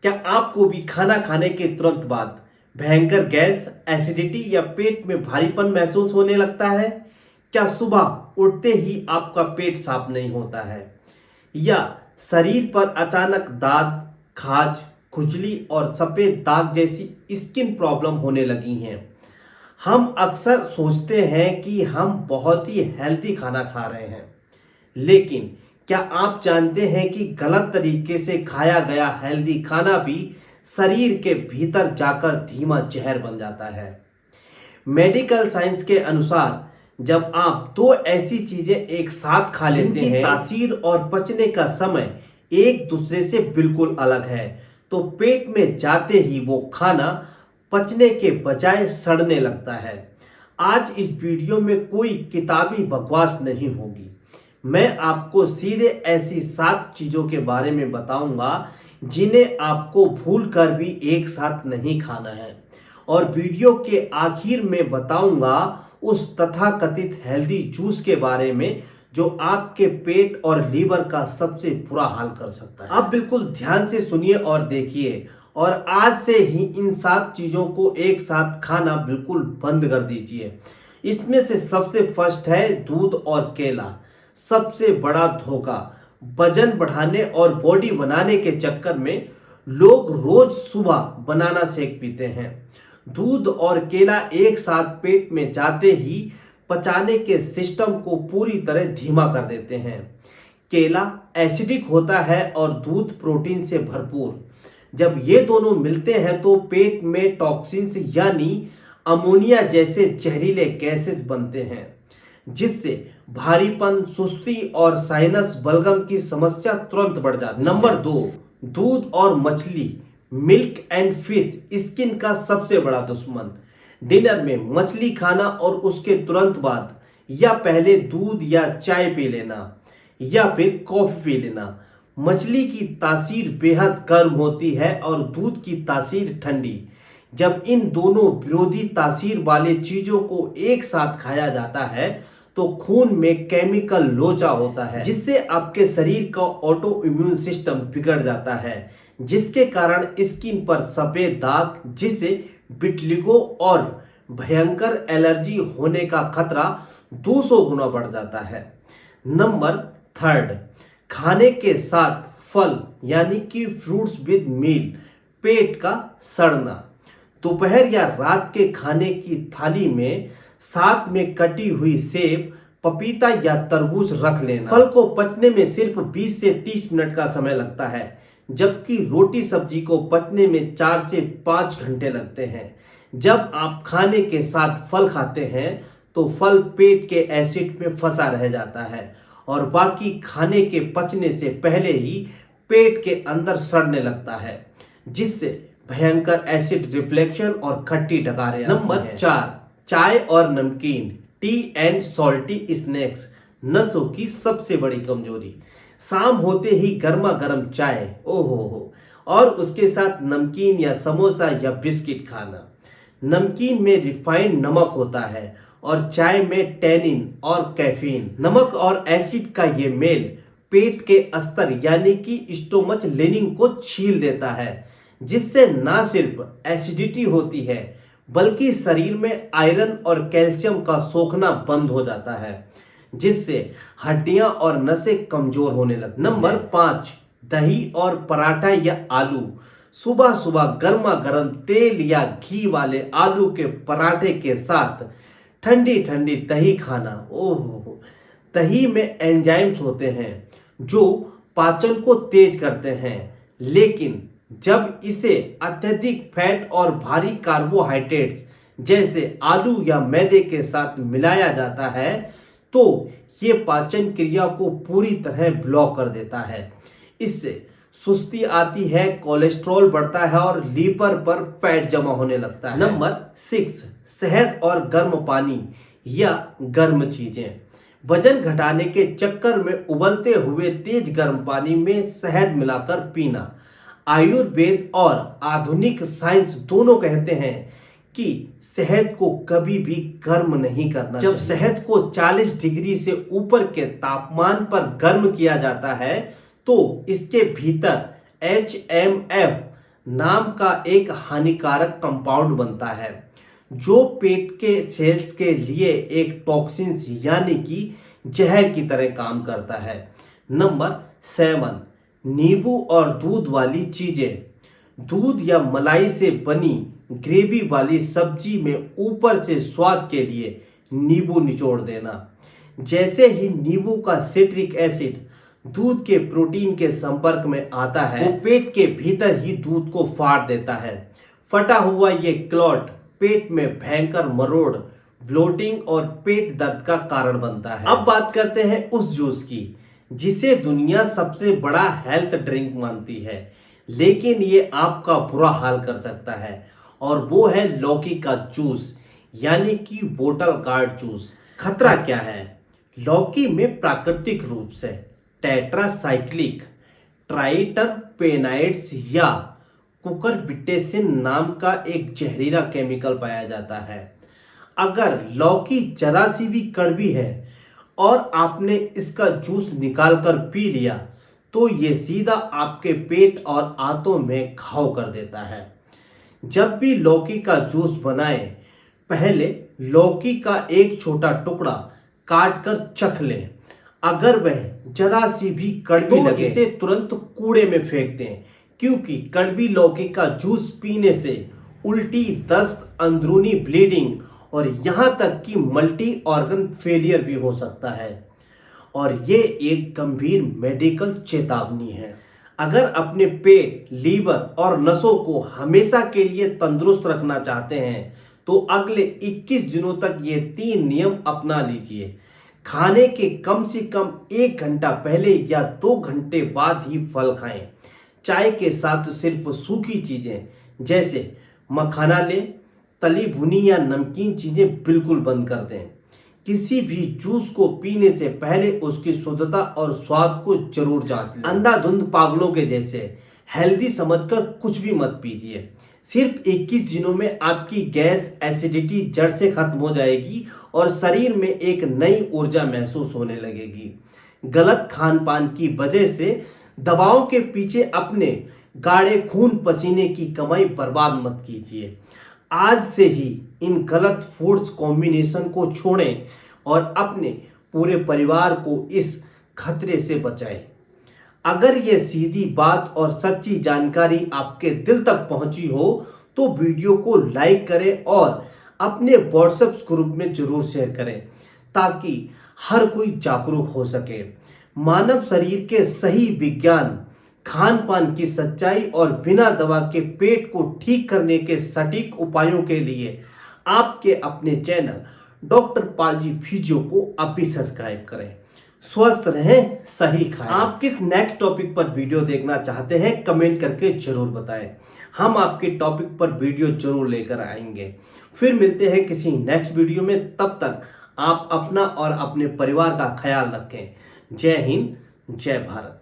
क्या आपको भी खाना खाने के तुरंत बाद भयंकर गैस, एसिडिटी या पेट में भारीपन महसूस होने लगता है? क्या सुबह उठते ही आपका पेट साफ नहीं होता है? या शरीर पर अचानक दाद, खाज, खुजली और सफेद दाग जैसी स्किन प्रॉब्लम होने लगी हैं? हम अक्सर सोचते हैं कि हम बहुत ही हेल्दी खाना खा रहे हैं, लेकिन क्या आप जानते हैं कि गलत तरीके से खाया गया हेल्दी खाना भी शरीर के भीतर जाकर धीमा जहर बन जाता है? मेडिकल साइंस के अनुसार जब आप दो ऐसी चीजें एक साथ खा लेते हैं, तासीर और पचने का समय एक दूसरे से बिल्कुल अलग है, तो पेट में जाते ही वो खाना पचने के बजाय सड़ने लगता है। आज इस वीडियो में कोई किताबी बकवास नहीं होगी। मैं आपको सीधे ऐसी 7 चीजों के बारे में बताऊंगा जिन्हें आपको भूल कर भी एक साथ नहीं खाना है, और वीडियो के आखिर में बताऊंगा उस तथाकथित हेल्दी जूस के बारे में जो आपके पेट और लीवर का सबसे बुरा हाल कर सकता है। आप बिल्कुल ध्यान से सुनिए और देखिए, और आज से ही इन 7 चीजों को एक साथ खाना बिल्कुल बंद कर दीजिए। इसमें से सबसे फर्स्ट है दूध और केला। सबसे बड़ा धोखा। वजन बढ़ाने और बॉडी बनाने के चक्कर में लोग रोज सुबह बनाना शेक पीते हैं। दूध और केला एक साथ पेट में जाते ही पचाने के सिस्टम को पूरी तरह धीमा कर देते हैं। केला एसिडिक होता है और दूध प्रोटीन से भरपूर। जब ये दोनों मिलते हैं तो पेट में टॉक्सिन्स यानी अमोनिया जैसे जहरीले गैसेस बनते हैं, जिससे भारीपन, सुस्ती और साइनस बलगम की समस्या तुरंत बढ़ जाती है। नंबर 2, दूध और मछली। मिल्क एंड फिश स्किन का सबसे बड़ा दुश्मन। डिनर में मछली खाना और उसके तुरंत बाद या पहले दूध या चाय पी लेना या फिर कॉफी पी लेना। मछली की तासीर बेहद गर्म होती है और दूध की तासीर ठंडी। जब इन दोनों विरोधी तासीर वाले चीजों को एक साथ खाया जाता है तो खून में केमिकल लोचा होता है, जिससे आपके शरीर का ऑटो इम्यून सिस्टम बिगड़ जाता है, जिसके कारण स्किन पर सफेद दाग, जिसे विटिलिगो और भयंकर एलर्जी होने का खतरा 200 गुना बढ़ जाता है। नंबर 3, खाने के साथ फल यानी कि फ्रूट्स विद मील। पेट का सड़ना। दोपहर या रात के खाने की थाली में साथ में कटी हुई सेब, पपीता या तरबूज रख लेना। फल को पचने में सिर्फ 20 से 30 मिनट का समय लगता है, जबकि रोटी सब्जी को पचने में 4 से 5 घंटे लगते हैं। जब आप खाने के साथ फल खाते हैं तो फल पेट के एसिड में फंसा रह जाता है और बाकी खाने के पचने से पहले ही पेट के अंदर सड़ने लगता है, जिससे भयंकर एसिड रिफ्लेक्शन और खट्टी डकारें। नंबर 4, चाय और नमकीन। टी एंड सॉल्टी स्नैक्स नसों की सबसे बड़ी कमजोरी। शाम होते ही गर्मा गर्म चाय, ओहो हो, और उसके साथ नमकीन या समोसा या बिस्किट खाना। नमकीन में रिफाइंड नमक होता है और चाय में टैनिन और कैफीन। नमक और एसिड का ये मेल पेट के अस्तर यानी कि स्टोमच लिनिंग को छील देता है, जिससे ना सिर्फ एसिडिटी होती है बल्कि शरीर में आयरन और कैल्शियम का सोखना बंद हो जाता है, जिससे हड्डियां और नसें कमजोर होने लगती हैं। नंबर 5, दही और पराठा या आलू। सुबह सुबह गर्मा गर्म तेल या घी वाले आलू के पराठे के साथ ठंडी ठंडी दही खाना, ओहो। दही में एंजाइम्स होते हैं जो पाचन को तेज करते हैं, लेकिन जब इसे अत्यधिक फैट और भारी कार्बोहाइड्रेट्स जैसे आलू या मैदे के साथ मिलाया जाता है तो ये पाचन क्रिया को पूरी तरह ब्लॉक कर देता है। इससे सुस्ती आती है, कोलेस्ट्रॉल बढ़ता है और लीवर पर फैट जमा होने लगता है। नंबर 6, शहद और गर्म पानी या गर्म चीजें। वजन घटाने के चक्कर में उबलते हुए तेज गर्म पानी में शहद मिलाकर पीना। आयुर्वेद और आधुनिक साइंस दोनों कहते हैं कि शहद को कभी भी गर्म नहीं करना चाहिए। जब शहद को 40 डिग्री से ऊपर के तापमान पर गर्म किया जाता है तो इसके भीतर HMF नाम का एक हानिकारक कंपाउंड बनता है जो पेट के सेल्स के लिए एक टॉक्सिन्स यानी कि जहर की तरह काम करता है। नंबर 7, नींबू और दूध वाली चीजें। दूध या मलाई से बनी ग्रेवी वाली सब्जी में ऊपर से स्वाद के लिए नींबू निचोड़ देना। जैसे ही नींबू का सिट्रिक एसिड दूध के प्रोटीन के संपर्क में आता है, वो पेट के भीतर ही दूध को फाड़ देता है। फटा हुआ ये क्लॉट पेट में भयंकर मरोड़, ब्लोटिंग और पेट दर्द का कारण बनता है। अब बात करते हैं उस जूस की जिसे दुनिया सबसे बड़ा हेल्थ ड्रिंक मानती है, लेकिन ये आपका बुरा हाल कर सकता है, और वो है लौकी का जूस यानी कि बोतल गार्ड जूस। खतरा क्या है? लौकी में प्राकृतिक रूप से टेट्रासाइक्लिक ट्राइटरपेनाइड्स या कुकुरबिटेसिन नाम का एक जहरीला केमिकल पाया जाता है। अगर लौकी जरा सी भी कड़वी है और आपने इसका जूस निकाल कर पी लिया तो ये सीधा आपके पेट और आंतों में घाव कर देता है। जब भी लौकी का जूस बनाएं, पहले लौकी का एक छोटा टुकड़ा काट कर चख लें। अगर वह जरा सी भी कड़वी लगे इसे तुरंत कूड़े में फेंक दें, क्योंकि कड़वी लौकी का जूस पीने से उल्टी, दस्त, अंदरूनी ब्लीडिंग और यहाँ तक कि मल्टी ऑर्गन फेलियर भी हो सकता है, और ये एक गंभीर मेडिकल चेतावनी है। अगर अपने पेट, लीवर और नसों को हमेशा के लिए तंदुरुस्त रखना चाहते हैं तो अगले 21 दिनों तक ये 3 नियम अपना लीजिए। खाने के कम से कम 1 घंटा पहले या 2 घंटे बाद ही फल खाएं। चाय के साथ सिर्फ सूखी चीजें जैसे मखाना लें। तली भुनी या नमकीन चीजें बिल्कुल बंद कर दें। किसी भी जूस को पीने से पहले उसकी शुद्धता और स्वाद को जरूर जांच लें। अंधाधुंध पागलों के जैसे हेल्दी समझकर कुछ भी मत पीजिए। सिर्फ 21 दिनों में आपकी गैस, एसिडिटी जड़ से खत्म हो जाएगी और शरीर में एक नई ऊर्जा महसूस होने लगेगी। गलत खान पान की वजह से दवाओं के पीछे अपने गाढ़े खून पसीने की कमाई बर्बाद मत कीजिए। आज से ही इन गलत फूड्स कॉम्बिनेशन को छोड़ें और अपने पूरे परिवार को इस खतरे से बचाएं। अगर ये सीधी बात और सच्ची जानकारी आपके दिल तक पहुंची हो तो वीडियो को लाइक करें और अपने व्हाट्सएप ग्रुप में जरूर शेयर करें ताकि हर कोई जागरूक हो सके। मानव शरीर के सही विज्ञान, खान पान की सच्चाई और बिना दवा के पेट को ठीक करने के सटीक उपायों के लिए आपके अपने चैनल डॉक्टर पालजी फिजियो को अभी सब्सक्राइब करें। स्वस्थ रहें, सही खाएं। आप किस नेक्स्ट टॉपिक पर वीडियो देखना चाहते हैं कमेंट करके जरूर बताएं। हम आपके टॉपिक पर वीडियो जरूर लेकर आएंगे। फिर मिलते हैं किसी नेक्स्ट वीडियो में। तब तक आप अपना और अपने परिवार का ख्याल रखें। जय हिंद, जय भारत।